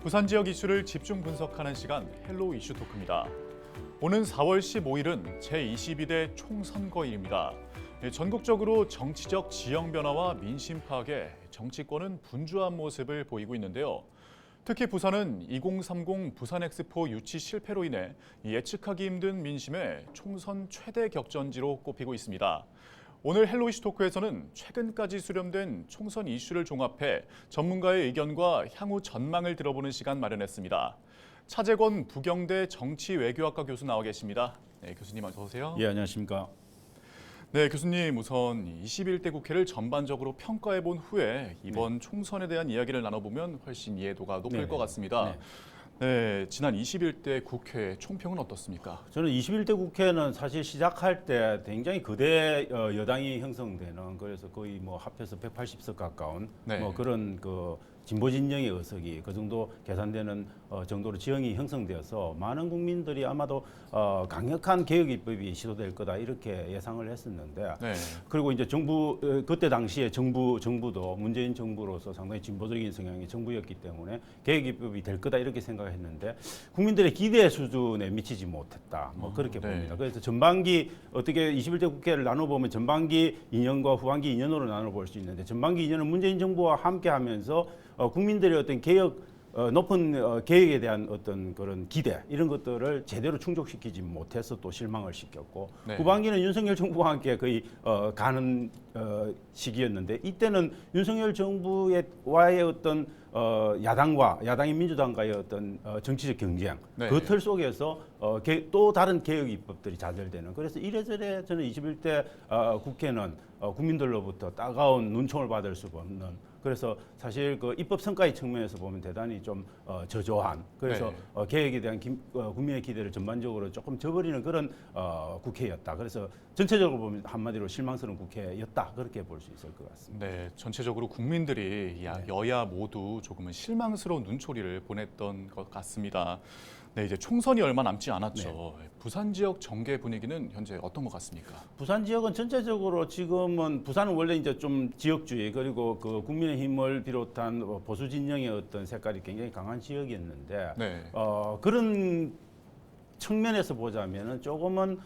부산 지역 이슈를 집중 분석하는 시간 헬로 이슈 토크입니다. 오는 4월 15일은 제22대 총선거일입니다. 전국적으로 정치적 지형 변화와 민심 파악에 정치권은 분주한 모습을 보이고 있는데요. 특히 부산은 2030 부산 엑스포 유치 실패로 인해 예측하기 힘든 민심에 총선 최대 격전지로 꼽히고 있습니다. 오늘 헬로 이슈 토크에서는 최근까지 수렴된 총선 이슈를 종합해 전문가의 의견과 향후 전망을 들어보는 시간 마련했습니다. 차재권 부경대 정치외교학과 교수 나와 계십니다. 네, 교수님 어서 오세요. 예, 안녕하십니까. 네, 교수님 우선 21대 국회를 전반적으로 평가해 본 후에 이번 총선에 대한 이야기를 나눠보면 훨씬 이해도가 높을 것 같습니다. 네, 지난 21대 국회 총평은 어떻습니까? 저는 21대 국회는 사실 시작할 때 굉장히 거대 여당이 형성되는, 그래서 거의 뭐 합해서 180석 가까운 뭐 그런 그 진보 진영의 의석이 그 정도 계산되는 정도로 지형이 형성되어서 많은 국민들이 아마도 강력한 개혁 입법이 시도될 거다 이렇게 예상을 했었는데, 그리고 이제 정부 그때 당시에 정부도 문재인 정부로서 상당히 진보적인 성향의 정부였기 때문에 개혁 입법이 될 거다 이렇게 생각했는데 국민들의 기대 수준에 미치지 못했다. 뭐 그렇게 봅니다. 그래서 전반기 어떻게 21대 국회를 나눠보면 전반기 2년과 후반기 2년으로 나눠볼 수 있는데, 전반기 2년은 문재인 정부와 함께하면서 국민들의 어떤 높은 계획에 대한 어떤 그런 기대 이런 것들을 제대로 충족시키지 못해서 또 실망을 시켰고, 후반기는 윤석열 정부와 함께 거의 가는 시기였는데, 이때는 윤석열 정부와의 어떤 야당인 민주당과의 어떤 정치적 경쟁 그 틀 속에서 또 다른 개혁 입법들이 좌절되는, 그래서 이래저래 저는 21대 국회는 국민들로부터 따가운 눈총을 받을 수 없는, 그래서 사실 그 입법 성과의 측면에서 보면 대단히 좀 저조한, 그래서 개혁에 대한 국민의 기대를 전반적으로 조금 저버리는 그런 국회였다. 그래서 전체적으로 보면 한마디로 실망스러운 국회였다, 그렇게 볼 수 있을 것 같습니다. 네, 전체적으로 국민들이 여야 모두 조금은 실망스러운 눈초리를 보냈던 것 같습니다. 네, 이제 총선이 얼마 남지 않았죠. 부산 지역 정계 분위기는 현재 어떤 것 같습니까? 부산 지역은 전체적으로 지금은, 부산은 원래 이제 좀 지역주의 그리고 그 국민의힘을 비롯한 보수 진영의 어떤 색깔이 굉장히 강한 지역이었는데, 그런 측면에서 보자면은 조금은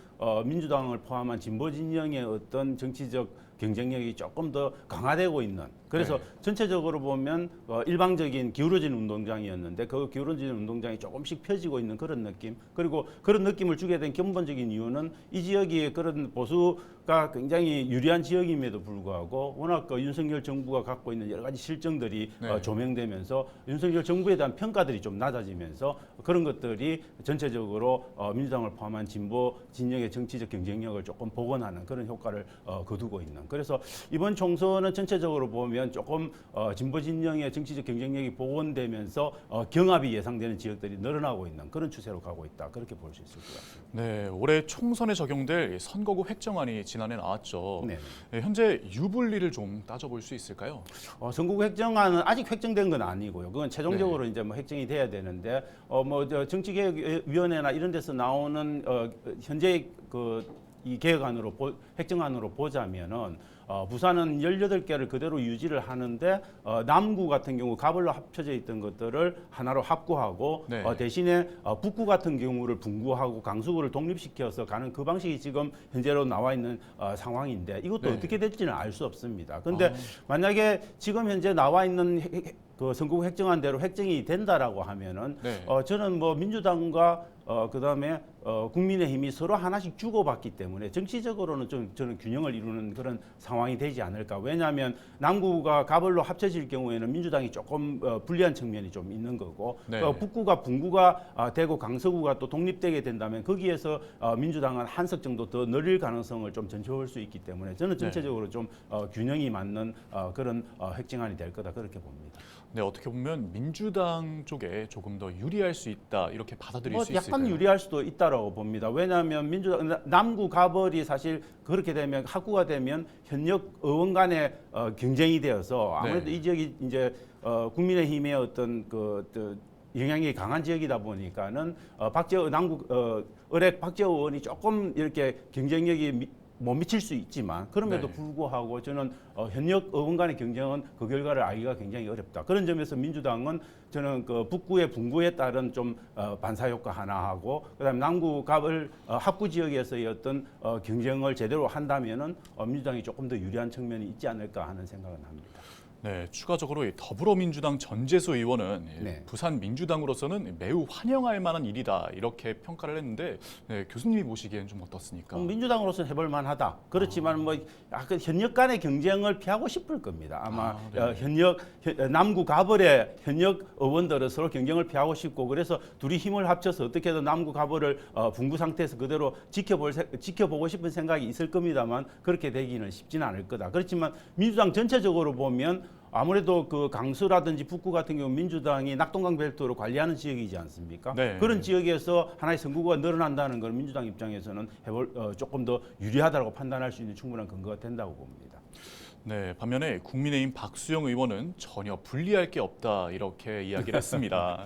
민주당을 포함한 진보 진영의 어떤 정치적 경쟁력이 조금 더 강화되고 있는, 그래서 전체적으로 보면 일방적인 기울어진 운동장이었는데 그 기울어진 운동장이 조금씩 펴지고 있는 그런 느낌, 그리고 그런 느낌을 주게 된 근본적인 이유는 이 지역이 그런 보수가 굉장히 유리한 지역임에도 불구하고 워낙 그 윤석열 정부가 갖고 있는 여러 가지 실정들이 조명되면서 윤석열 정부에 대한 평가들이 좀 낮아지면서 그런 것들이 전체적으로 민주당을 포함한 진보 진영의 정치적 경쟁력을 조금 복원하는 그런 효과를 거두고 있는, 그래서 이번 총선은 전체적으로 보면 조금 진보 진영의 정치적 경쟁력이 복원되면서 경합이 예상되는 지역들이 늘어나고 있는 그런 추세로 가고 있다, 그렇게 볼 수 있을 것 같습니다. 네, 올해 총선에 적용될 선거구 획정안이 지난해 나왔죠. 현재 유불리를 좀 따져볼 수 있을까요? 선거구 획정안은 아직 획정된 건 아니고요. 그건 최종적으로 이제 뭐 획정이 돼야 되는데, 정치개혁위원회나 이런 데서 나오는 현재 이 개혁안으로 획정안으로 보자면은 부산은 18개를 그대로 유지를 하는데 남구 같은 경우 가벌로 합쳐져 있던 것들을 하나로 합구하고 대신에 북구 같은 경우를 분구하고 강수구를 독립시켜서 가는 그 방식이 지금 현재로 나와 있는 상황인데, 이것도 어떻게 될지는 알 수 없습니다. 그런데 만약에 지금 현재 나와 있는 그 선거구 획정안대로 획정이 된다라고 하면은 저는 뭐 민주당과 그다음에 국민의힘이 서로 하나씩 주고받기 때문에 정치적으로는 좀 저는 균형을 이루는 그런 상황이 되지 않을까. 왜냐하면 남구가 가벌로 합쳐질 경우에는 민주당이 조금 불리한 측면이 좀 있는 거고, 북구가 분구가 되고 강서구가 또 독립되게 된다면 거기에서 민주당은 한 석 정도 더 늘릴 가능성을 좀 전체할 수 있기 때문에 저는 전체적으로 좀 균형이 맞는 그런 획정안이 될 거다, 그렇게 봅니다. 네, 어떻게 보면 민주당 쪽에 조금 더 유리할 수 있다, 이렇게 받아들일 수 있을까요? 약간 유리할 수도 있다라고 봅니다. 왜냐하면 민주당 남구 가벌이 사실 그렇게 되면 합구가 되면 현역 의원 간의 경쟁이 되어서 아무래도 이 지역이 이제 국민의힘의 어떤 영향이 강한 지역이다 보니까는 박재호 의원이 조금 이렇게 경쟁력이 못 미칠 수 있지만 그럼에도 네. 불구하고 저는 현역 의원 간의 경쟁은 그 결과를 알기가 굉장히 어렵다. 그런 점에서 민주당은 저는 그 북구의 분구에 따른 좀 반사 효과 하나 하고 그다음에 남구 갑을 합구 지역에서의 어떤 경쟁을 제대로 한다면은 민주당이 조금 더 유리한 측면이 있지 않을까 하는 생각은 합니다. 네, 추가적으로 이 더불어민주당 전재수 의원은 네. 부산 민주당으로서는 매우 환영할 만한 일이다 이렇게 평가를 했는데 네, 교수님이 보시기엔 좀 어떻습니까? 민주당으로서는 해볼 만하다. 그렇지만 뭐 약간 현역 간의 경쟁을 피하고 싶을 겁니다. 아마 네. 남구 가벌의 현역 의원들은 서로 경쟁을 피하고 싶고 그래서 둘이 힘을 합쳐서 어떻게든 남구 가벌을 분구 상태에서 그대로 지켜보고 싶은 생각이 있을 겁니다만 그렇게 되기는 쉽지는 않을 거다. 그렇지만 민주당 전체적으로 보면 아무래도 그 강서라든지 북구 같은 경우 민주당이 낙동강 벨트로 관리하는 지역이지 않습니까? 네. 그런 지역에서 하나의 선거구가 늘어난다는 건 민주당 입장에서는 조금 더 유리하다고 판단할 수 있는 충분한 근거가 된다고 봅니다. 네, 반면에 국민의힘 박수영 의원은 전혀 불리할 게 없다 이렇게 이야기를 했습니다.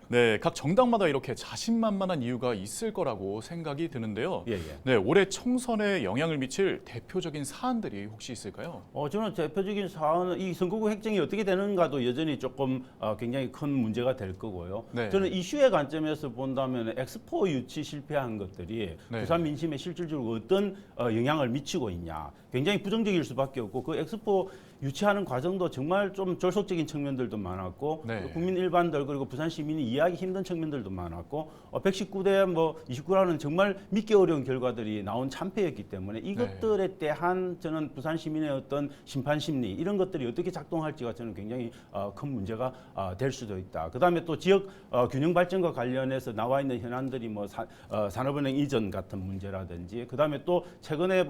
네, 각 정당마다 이렇게 자신만만한 이유가 있을 거라고 생각이 드는데요. 예. 네, 올해 총선에 영향을 미칠 대표적인 사안들이 혹시 있을까요? 저는 대표적인 사안은 이 선거구 획정이 어떻게 되는가도 여전히 조금 굉장히 큰 문제가 될 거고요. 네. 저는 이슈의 관점에서 본다면 엑스포 유치 실패한 것들이 네. 부산 민심에 실질적으로 어떤 영향을 미치고 있냐. 굉장히 부정적일 수밖에 없고 그 엑스포 유치하는 과정도 정말 좀 졸속적인 측면들도 많았고 네. 국민 일반들 그리고 부산 시민이 이해하기 힘든 측면들도 많았고 119대 뭐 29라는 정말 믿기 어려운 결과들이 나온 참패였기 때문에 이것들에 대한 저는 부산 시민의 어떤 심판 심리 이런 것들이 어떻게 작동할지가 저는 굉장히 큰 문제가 될 수도 있다. 그다음에 또 지역 균형 발전과 관련해서 나와 있는 현안들이 뭐 산업은행 이전 같은 문제라든지 그다음에 또 최근에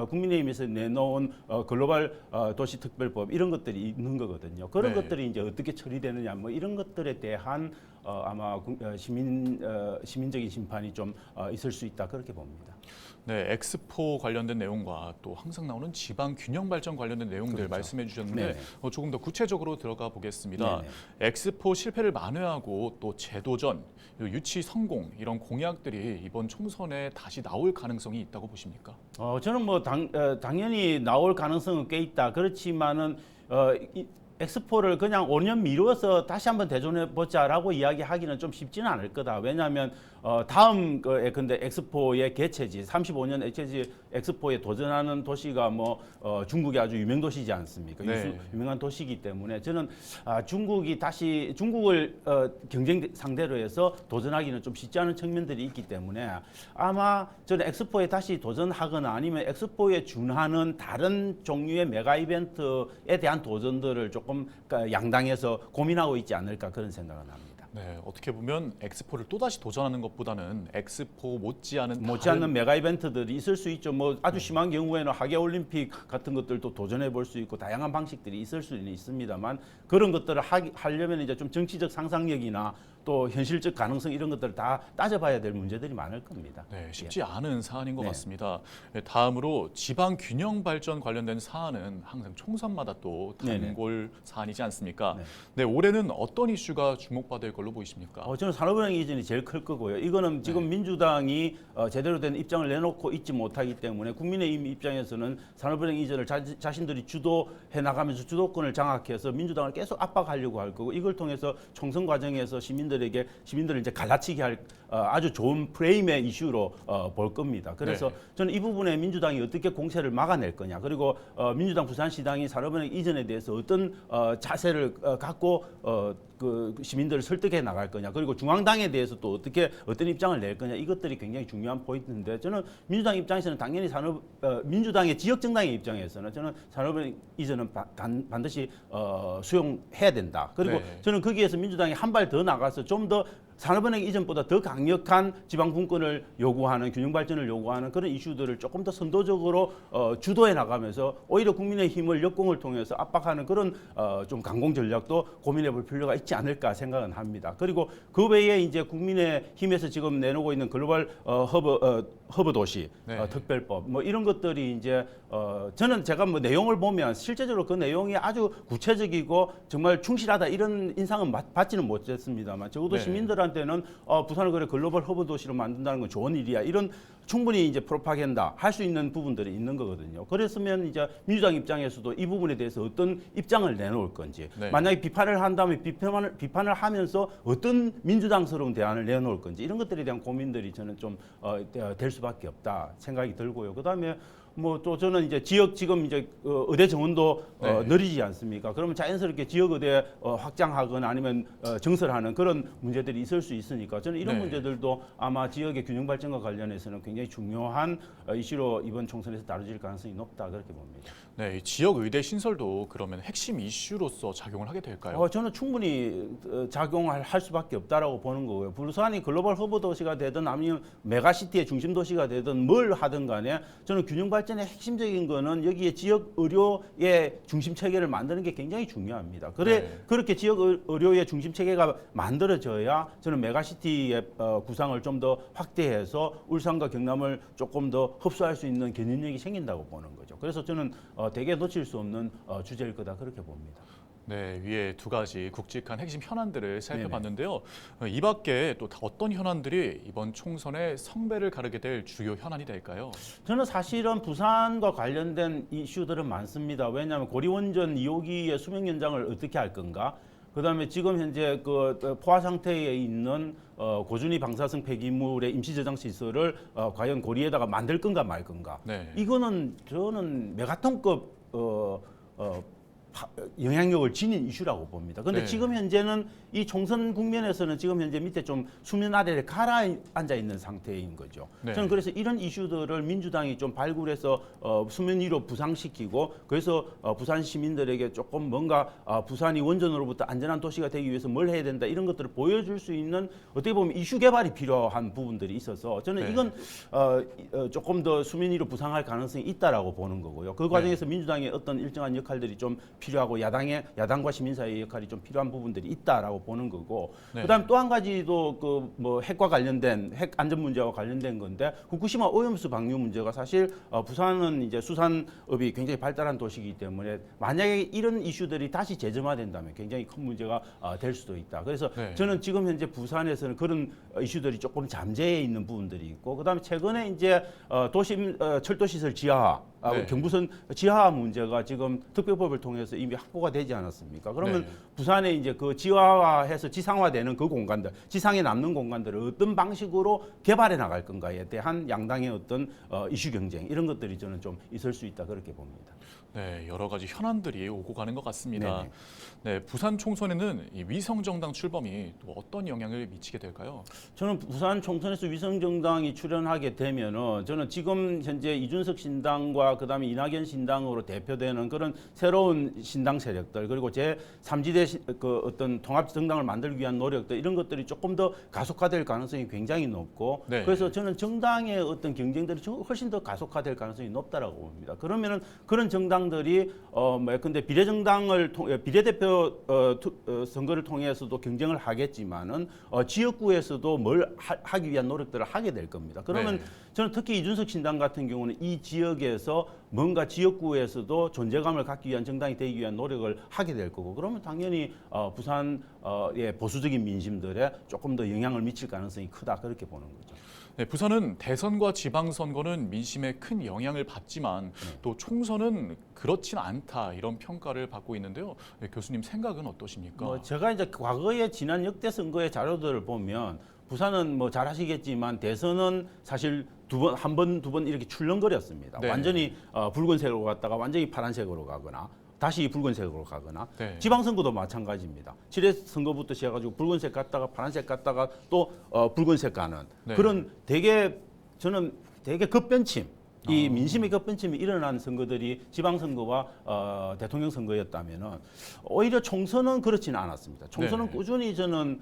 국민의힘에서 내놓은 글로벌 도시 특별법 이런 것들이 있는 거거든요. 그런 네. 것들이 이제 어떻게 처리되느냐 뭐 이런 것들에 대한 아마 시민적인 심판이 좀 있을 수 있다 그렇게 봅니다. 네, 엑스포 관련된 내용과 또 항상 나오는 지방 균형 발전 관련된 내용들 그렇죠. 말씀해 주셨는데 네네. 조금 더 구체적으로 들어가 보겠습니다. 네네. 엑스포 실패를 만회하고 또 재도전, 유치 성공 이런 공약들이 이번 총선에 다시 나올 가능성이 있다고 보십니까? 저는 뭐 당연히 나올 가능성은 꽤 있다. 그렇지만은 엑스포를 그냥 5년 미루어서 다시 한번 대전해 보자라고 이야기하기는 좀 쉽지는 않을 거다. 왜냐하면 다음 거에 근데 엑스포의 개최지 35년 개최지 엑스포에 도전하는 도시가 뭐 중국의 아주 유명 도시지 않습니까? 네. 유명한 도시이기 때문에 저는 중국이 다시 중국을 경쟁 상대로 해서 도전하기는 좀 쉽지 않은 측면들이 있기 때문에 아마 저는 엑스포에 다시 도전하거나 아니면 엑스포에 준하는 다른 종류의 메가 이벤트에 대한 도전들을 조금 양당에서 고민하고 있지 않을까 그런 생각은 합니다. 네, 어떻게 보면 엑스포를 또다시 도전하는 것보다는 엑스포 못지않은 못지않는 메가 이벤트들이 있을 수 있죠. 뭐 아주 심한 경우에는 하계 올림픽 같은 것들도 도전해 볼 수 있고 다양한 방식들이 있을 수는 있습니다만 그런 것들을 하려면 이제 좀 정치적 상상력이나 또 현실적 가능성 이런 것들을 다 따져봐야 될 문제들이 많을 겁니다. 네, 쉽지 않은 사안인 것 네. 같습니다. 네, 다음으로 지방 균형 발전 관련된 사안은 항상 총선마다 또 단골 사안이지 않습니까? 네. 네, 올해는 어떤 이슈가 주목받을 걸로 보이십니까? 저는 산업은행 이전이 제일 클 거고요. 이거는 지금 민주당이 제대로 된 입장을 내놓고 있지 못하기 때문에 국민의힘 입장에서는 산업은행 이전을 자신들이 주도해 나가면서 주도권을 장악해서 민주당을 계속 압박하려고 할 거고 이걸 통해서 총선 과정에서 시민들을 이제 갈라치게 할 아주 좋은 프레임의 이슈로 볼 겁니다. 그래서 네. 저는 이 부분에 민주당이 어떻게 공세를 막아낼 거냐 그리고 민주당 부산시당이 산업은행 이전에 대해서 어떤 자세를 갖고 그 시민들을 설득해 나갈 거냐 그리고 중앙당에 대해서 또 어떤 입장을 낼 거냐 이것들이 굉장히 중요한 포인트인데 저는 민주당 입장에서는 당연히 민주당의 지역 정당의 입장에서는 저는 산업은행 이전은 반드시 수용해야 된다. 그리고 네. 저는 거기에서 민주당이 한 발 더 나가서 좀 더 산업은행 이전보다 더 강력한 지방 분권을 요구하는 균형 발전을 요구하는 그런 이슈들을 조금 더 선도적으로 주도해 나가면서 오히려 국민의힘을 역공을 통해서 압박하는 그런 좀 강공 전략도 고민해 볼 필요가 있지 않을까 생각은 합니다. 그리고 그 외에 이제 국민의힘에서 지금 내놓고 있는 글로벌 허브 도시 네. 특별법 뭐 이런 것들이 이제 저는 제가 뭐 내용을 보면 실제적으로 그 내용이 아주 구체적이고 정말 충실하다 이런 인상은 받지는 못했습니다만 적어도 네. 시민들한테는 부산을 그래 글로벌 허브 도시로 만든다는 건 좋은 일이야. 이런 충분히 이제 프로파간다 할 수 있는 부분들이 있는 거거든요. 그랬으면 이제 민주당 입장에서도 이 부분에 대해서 어떤 입장을 내놓을 건지, 네. 만약에 비판을 한 다음에 비판을 하면서 어떤 민주당스러운 대안을 내놓을 건지 이런 것들에 대한 고민들이 저는 좀 될 수밖에 없다 생각이 들고요. 그다음에 뭐 또 저는 이제 지역 지금 이제 의대 정원도 네. 느리지 않습니까? 그러면 자연스럽게 지역 의대 확장하거나 아니면 증설하는 그런 문제들이 있을 수 있으니까 저는 이런 네. 문제들도 아마 지역의 균형 발전과 관련해서는 굉장히 중요한 이슈로 이번 총선에서 다뤄질 가능성이 높다 그렇게 봅니다. 네, 이 지역 의대 신설도 그러면 핵심 이슈로서 작용을 하게 될까요? 저는 충분히 작용할 수밖에 없다라고 보는 거고요. 부산이 글로벌 허브 도시가 되든 아니면 메가시티의 중심 도시가 되든 뭘 하든 간에 저는 균형 발전의 핵심적인 거는 여기에 지역 의료의 중심 체계를 만드는 게 굉장히 중요합니다. 네. 그렇게 지역 의료의 중심 체계가 만들어져야 저는 메가시티의 구상을 좀 더 확대해서 울산과 경남을 조금 더 흡수할 수 있는 견인력이 생긴다고 보는 거죠. 그래서 저는 대개 놓칠 수 없는 주제일 거다 그렇게 봅니다. 네, 위에 두 가지 굵직한 핵심 현안들을 살펴봤는데요. 이 밖에 또 어떤 현안들이 이번 총선의 성배를 가르게 될 주요 현안이 될까요? 저는 사실은 부산과 관련된 이슈들은 많습니다. 왜냐하면 고리원전 2호기의 수명 연장을 어떻게 할 건가? 그다음에 지금 현재 그 포화 상태에 있는 고준위 방사성 폐기물의 임시 저장 시설을 과연 고리에다가 만들 건가 말 건가? 네. 이거는 저는 메가톤급 영향력을 지닌 이슈라고 봅니다. 그런데 네. 지금 현재는 이 총선 국면에서는 지금 현재 밑에 좀 수면 아래에 가라앉아 있는 상태인 거죠. 네. 저는 그래서 이런 이슈들을 민주당이 좀 발굴해서 수면 위로 부상시키고 그래서 부산 시민들에게 조금 뭔가 부산이 원전으로부터 안전한 도시가 되기 위해서 뭘 해야 된다 이런 것들을 보여줄 수 있는 어떻게 보면 이슈 개발이 필요한 부분들이 있어서 저는 네. 이건 조금 더 수면 위로 부상할 가능성이 있다라고 보는 거고요. 그 과정에서 민주당의 어떤 일정한 역할들이 좀 필요하고 야당과 시민사회의 역할이 좀 필요한 부분들이 있다라고 보는 거고 네. 그다음 또 한 가지도 그 뭐 핵과 관련된 핵 안전 문제와 관련된 건데 후쿠시마 오염수 방류 문제가 사실 부산은 이제 수산업이 굉장히 발달한 도시이기 때문에 만약에 이런 이슈들이 다시 재점화된다면 굉장히 큰 문제가 될 수도 있다. 그래서 네. 저는 지금 현재 부산에서는 그런 이슈들이 조금 잠재해 있는 부분들이 있고 그다음에 최근에 이제 도심 철도시설 지하 네. 경부선 지하 문제가 지금 특별법을 통해서 이미 확보가 되지 않았습니까? 그러면 네. 부산에 이제 그 지하화해서 지상화되는 그 공간들, 지상에 남는 공간들을 어떤 방식으로 개발해 나갈 건가에 대한 양당의 어떤 이슈 경쟁 이런 것들이 저는 좀 있을 수 있다 그렇게 봅니다. 네, 여러 가지 현안들이 오고 가는 것 같습니다. 네네. 네, 부산 총선에는 이 위성 정당 출범이 또 어떤 영향을 미치게 될까요? 저는 부산 총선에서 위성정당이 출연하게 되면은 저는 지금 현재 이준석 신당과 그다음에 이낙연 신당으로 대표되는 그런 새로운 신당 세력들 그리고 제 3지대 그 어떤 통합 정당을 만들기 위한 노력들 이런 것들이 조금 더 가속화될 가능성이 굉장히 높고 네. 그래서 저는 정당의 어떤 경쟁들이 훨씬 더 가속화될 가능성이 높다라고 봅니다. 그러면은 그런 정당들이 근데 비례대표 선거를 통해서도 경쟁을 하겠지만은 지역구에서도 뭘 하기 위한 노력들을 하게 될 겁니다. 그러면 네. 저는 특히 이준석 신당 같은 경우는 이 지역에서 뭔가 지역구에서도 존재감을 갖기 위한 정당이 되기 위한 노력을 하게 될 거고 그러면 당연히 부산의 보수적인 민심들에 조금 더 영향을 미칠 가능성이 크다 그렇게 보는 거죠. 네, 부산은 대선과 지방선거는 민심에 큰 영향을 받지만 또 총선은 그렇진 않다 이런 평가를 받고 있는데요. 네, 교수님 생각은 어떠십니까? 제가 이제 과거에 지난 역대 선거의 자료들을 보면 부산은 뭐 잘 아시겠지만 대선은 사실 한 번, 두 번 이렇게 출렁거렸습니다. 네. 완전히 붉은색으로 갔다가 완전히 파란색으로 가거나 다시 붉은색으로 가거나 네. 지방선거도 마찬가지입니다. 7회 선거부터 시작해가지고 붉은색 갔다가 파란색 갔다가 또 붉은색 가는 네. 그런 저는 되게 급변침 이 민심의 급변침이 일어난 선거들이 지방선거와 대통령 선거였다면은 오히려 총선은 그렇지는 않았습니다. 총선은 네. 꾸준히 저는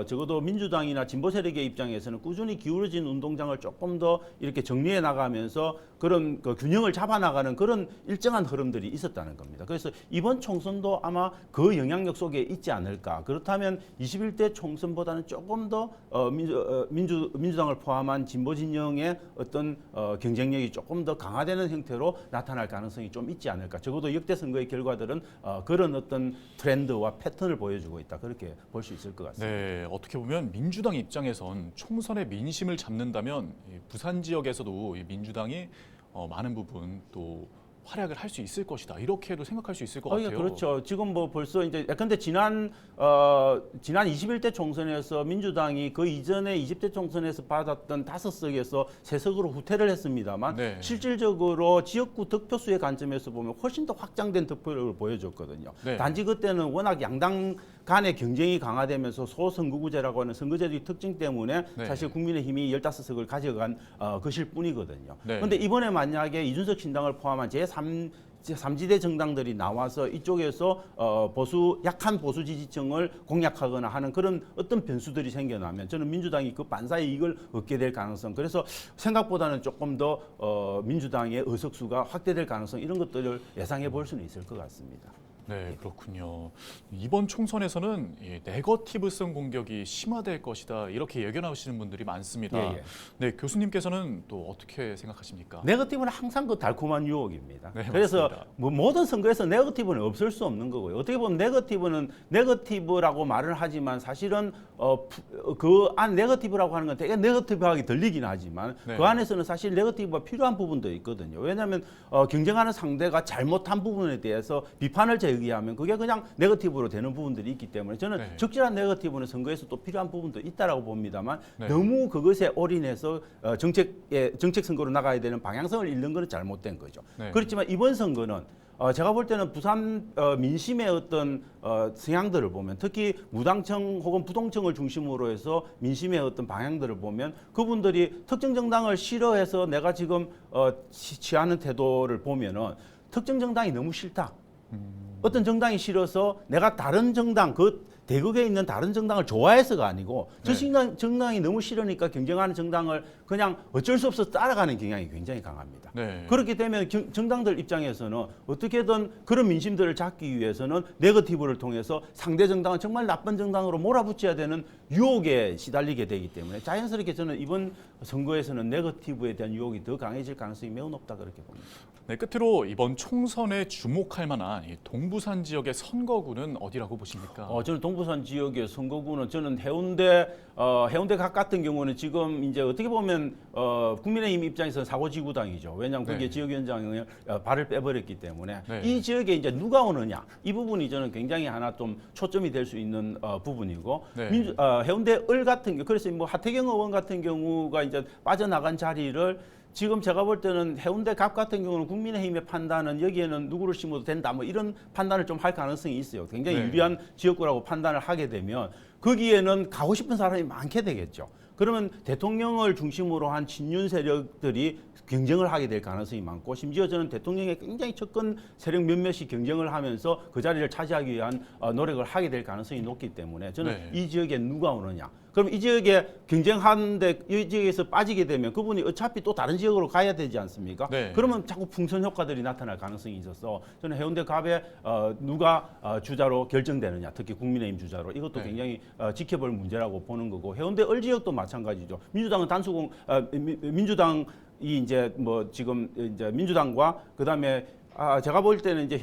적어도 민주당이나 진보 세력의 입장에서는 꾸준히 기울어진 운동장을 조금 더 이렇게 정리해 나가면서 그런 그 균형을 잡아 나가는 그런 일정한 흐름들이 있었다는 겁니다. 그래서 이번 총선도 아마 그 영향력 속에 있지 않을까. 그렇다면 21대 총선보다는 조금 더 민주당을 포함한 진보 진영의 어떤 경쟁력이 조금 조금 더 강화되는 형태로 나타날 가능성이 좀 있지 않을까. 적어도 역대 선거의 결과들은 그런 어떤 트렌드와 패턴을 보여주고 있다. 그렇게 볼 수 있을 것 같습니다. 네, 어떻게 보면 민주당 입장에선 총선의 민심을 잡는다면 이 부산 지역에서도 이 민주당이 많은 부분 또 활약을 할 수 있을 것이다. 이렇게도 생각할 수 있을 것 같아요. 예, 그렇죠. 지금 뭐 벌써 이제 근데 지난 21대 총선에서 민주당이 그 이전에 20대 총선에서 받았던 5석에서 3석으로 후퇴를 했습니다만 네. 실질적으로 지역구 득표수의 관점에서 보면 훨씬 더 확장된 득표를 보여줬거든요. 네. 단지 그때는 워낙 양당 간의 경쟁이 강화되면서 소선거구제라고 하는 선거제도의 특징 때문에 네. 사실 국민의힘이 15석을 가져간 것일 뿐이거든요. 네. 그런데 이번에 만약에 이준석 신당을 포함한 제3지대 정당들이 나와서 이쪽에서 약한 보수 지지층을 공략하거나 하는 그런 어떤 변수들이 생겨나면 저는 민주당이 그 반사의 이익을 얻게 될 가능성, 그래서 생각보다는 조금 더 민주당의 의석수가 확대될 가능성, 이런 것들을 예상해 볼 수는 있을 것 같습니다. 네, 그렇군요. 이번 총선에서는 이 네거티브성 공격이 심화될 것이다. 이렇게 예견하시는 분들이 많습니다. 예, 예. 네, 교수님께서는 또 어떻게 생각하십니까? 네거티브는 항상 그 달콤한 유혹입니다. 네, 그래서 맞습니다. 뭐 모든 선거에서 네거티브는 없을 수 없는 거고요. 어떻게 보면 네거티브는 네거티브라고 말을 하지만 사실은 그 안 네거티브라고 하는 건 되게 네거티브하게 들리긴 하지만 네. 그 안에서는 사실 네거티브가 필요한 부분도 있거든요. 왜냐하면 경쟁하는 상대가 잘못한 부분에 대해서 비판을 제기하면 그게 그냥 네거티브로 되는 부분들이 있기 때문에 저는 네. 적절한 네거티브는 선거에서 또 필요한 부분도 있다라고 봅니다만 네. 너무 그것에 올인해서 정책 선거로 나가야 되는 방향성을 잃는 것은 잘못된 거죠. 네. 그렇지만 이번 선거는 제가 볼 때는 부산 민심의 어떤 성향들을 보면, 특히 무당청 혹은 부동층을 중심으로 해서 민심의 어떤 방향들을 보면 그분들이 특정 정당을 싫어해서 내가 지금 취하는 태도를 보면은 특정 정당이 너무 싫다. 어떤 정당이 싫어서 내가 다른 정당, 그 대국에 있는 다른 정당을 좋아해서가 아니고 저 정당이 너무 싫으니까 경쟁하는 정당을 그냥 어쩔 수 없어 따라가는 경향이 굉장히 강합니다. 네. 그렇기 때문에 정당들 입장에서는 어떻게든 그런 민심들을 잡기 위해서는 네거티브를 통해서 상대 정당은 정말 나쁜 정당으로 몰아붙여야 되는 유혹에 시달리게 되기 때문에 자연스럽게 저는 이번 선거에서는 네거티브에 대한 유혹이 더 강해질 가능성이 매우 높다, 그렇게 봅니다. 네, 끝으로 이번 총선에 주목할 만한 이 동부산 지역의 선거구는 어디라고 보십니까? 저는 동부산 지역의 선거구는 저는 해운대 각 같은 경우는 지금 이제 어떻게 보면 국민의힘 입장에서는 사고지구당이죠. 왜냐하면 거기에 네. 지역위원장을 발을 빼버렸기 때문에 네. 이 지역에 이제 누가 오느냐, 이 부분이 저는 굉장히 하나 좀 초점이 될 수 있는 부분이고 네. 해운대 을 같은 경우, 그래서 뭐 하태경 의원 같은 경우가 이제 빠져나간 자리를 지금 제가 볼 때는 해운대 갑 같은 경우는 국민의힘의 판단은 여기에는 누구를 심어도 된다, 뭐 이런 판단을 좀 할 가능성이 있어요. 굉장히 네. 유리한 지역구라고 판단을 하게 되면 거기에는 가고 싶은 사람이 많게 되겠죠. 그러면 대통령을 중심으로 한 친윤 세력들이 경쟁을 하게 될 가능성이 많고, 심지어 저는 대통령의 굉장히 접근 세력 몇몇이 경쟁을 하면서 그 자리를 차지하기 위한 노력을 하게 될 가능성이 높기 때문에 저는 네. 이 지역에 누가 오느냐, 그럼 이 지역에 경쟁하는데 이 지역에서 빠지게 되면 그분이 어차피 또 다른 지역으로 가야 되지 않습니까? 네. 그러면 자꾸 풍선 효과들이 나타날 가능성이 있어서 저는 해운대 갑에 누가 주자로 결정되느냐, 특히 국민의힘 주자로, 이것도 네. 굉장히 지켜볼 문제라고 보는 거고, 해운대 을 지역도 마찬가지죠. 민주당은 민주당이 이제 뭐 지금 이제 민주당과 그다음에 제가 볼 때는 이제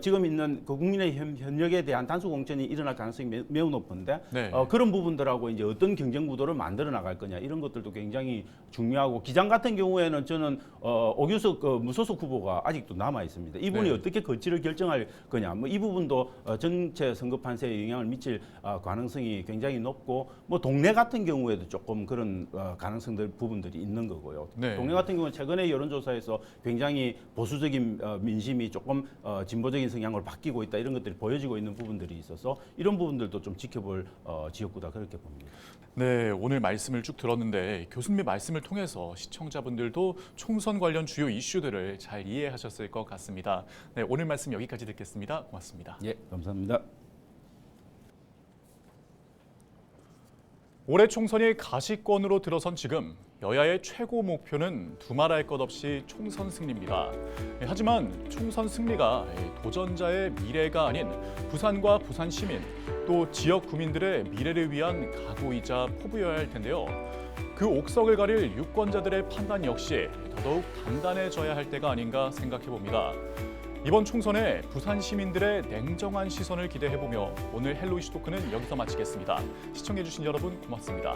지금 있는 그 국민의 현역에 대한 단수 공천이 일어날 가능성이 매우 높은데 네. 그런 부분들하고 이제 어떤 경쟁 구도를 만들어 나갈 거냐, 이런 것들도 굉장히 중요하고, 기장 같은 경우에는 저는 오규석 무소속 후보가 아직도 남아 있습니다. 이분이 네. 어떻게 거취를 결정할 거냐, 뭐 이 부분도 전체 선거 판세에 영향을 미칠 가능성이 굉장히 높고, 뭐 동네 같은 경우에도 조금 그런 가능성들 부분들이 있는 거고요. 네. 동네 같은 경우는 최근에 여론조사에서 굉장히 보수적인 민심이 조금 진보적인 성향으로 바뀌고 있다, 이런 것들이 보여지고 있는 부분들이 있어서 이런 부분들도 좀 지켜볼 지역구다, 그렇게 봅니다. 네, 오늘 말씀을 쭉 들었는데 교수님의 말씀을 통해서 시청자분들도 총선 관련 주요 이슈들을 잘 이해하셨을 것 같습니다. 네, 오늘 말씀 여기까지 듣겠습니다. 고맙습니다. 예, 감사합니다. 올해 총선이 가시권으로 들어선 지금 여야의 최고 목표는 두말할 것 없이 총선 승리입니다. 하지만 총선 승리가 도전자의 미래가 아닌 부산과 부산 시민, 또 지역 구민들의 미래를 위한 각오이자 포부여야 할 텐데요. 그 그 옥석을 가릴 유권자들의 판단 역시 더더욱 단단해져야 할 때가 아닌가 생각해 봅니다. 이번 총선에 부산 시민들의 냉정한 시선을 기대해보며 오늘 헬로 이슈 토크는 여기서 마치겠습니다. 시청해주신 여러분 고맙습니다.